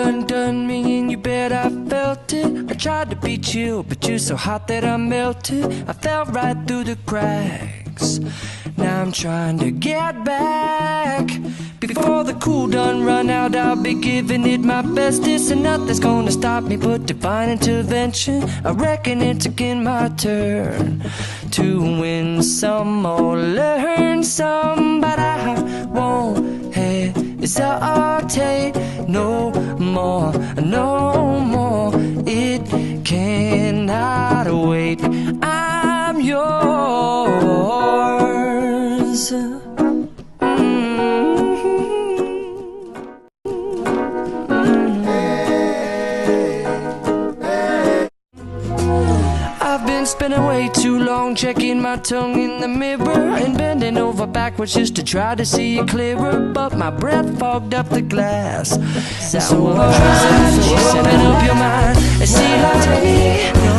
undone me and you bet I felt it. I tried to be chill, but you're so hot that I melted. I fell right through the cracks. Now I'm trying to get back. Before the cool done run out, I'll be giving it my bestest, and nothing's gonna stop me but divine intervention. I reckon it's again my turn to win some or learn some, but I won't hesitate no more, no more. It cannot wait. I'm yours. I've been spending way too long checking my tongue in the mirror and bending over backwards just to try to see it clearer, but my breath fogged up the glass. So I'm open up your mind and see like me.